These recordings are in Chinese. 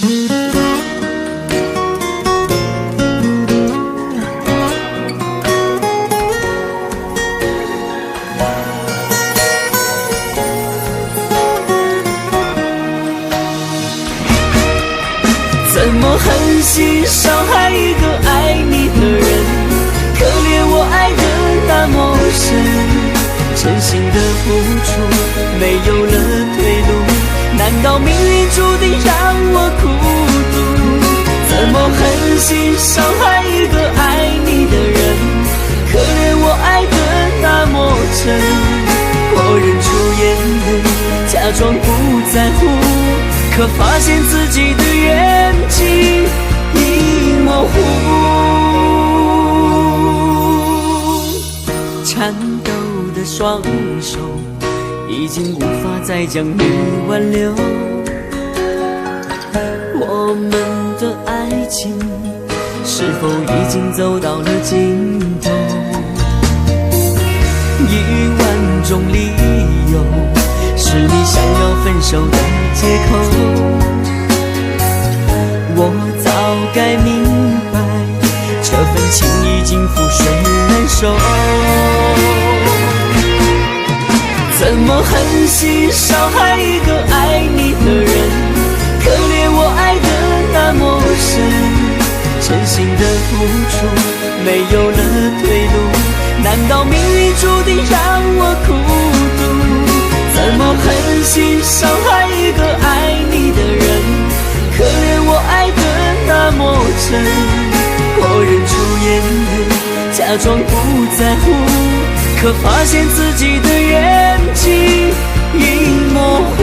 怎么狠心伤害一个爱你的人？可怜我爱得那么深，真心的付出没有了退路，难道命运注定让我孤独？怎么狠心伤害一个爱你的人？可怜我爱得那么真，我忍出眼泪，假装不在乎，可发现自己的远近已模糊。颤抖的双手已经无法再将你挽留，我们的爱情是否已经走到了尽头？10000种理由是你想要分手的借口，我早该明白，这份情已经覆水难收。怎么狠心伤害一个爱你的人？可怜我爱得那么深，真心的付出没有了退路，难道命运注定让我孤独？怎么狠心伤害一个爱你的人？可怜我爱得那么真，我忍出眼泪，假装不在乎，可发现自己的远近已模糊。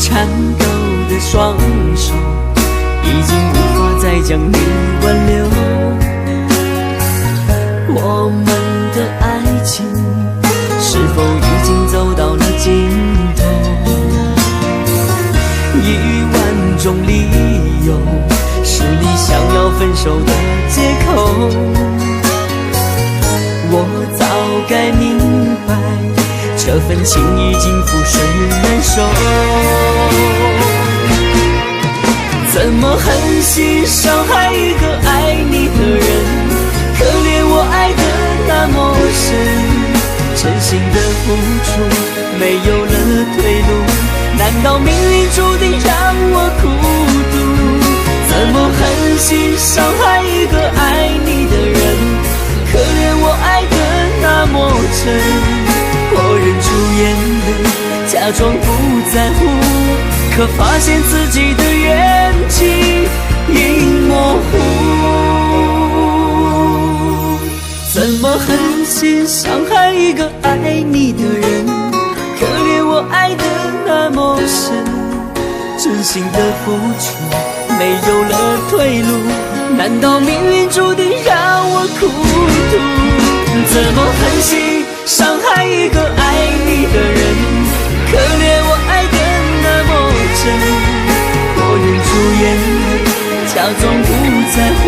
颤抖的双手已经无法再将你挽留，我们的爱情是否已经走到了尽头？10000种理由是你想要分手的借口，我早该明白，这份情已经覆水难收。怎么狠心伤害一个爱你的人？可怜我爱得那么深，真心的付出没有了退路，难道命运注定让我孤独？怎么狠心伤害一个爱你的人？可怜我爱得那么真，我忍出眼泪，假装不在乎，可发现自己的远近已模糊。怎么狠心伤害一个爱你的人？可怜我爱得那么深，真心的付出没有了退路，难道命运注定让我孤独？怎么狠心伤害一个爱你的人？可怜我爱得那么真，我忍出眼泪，假装不在乎，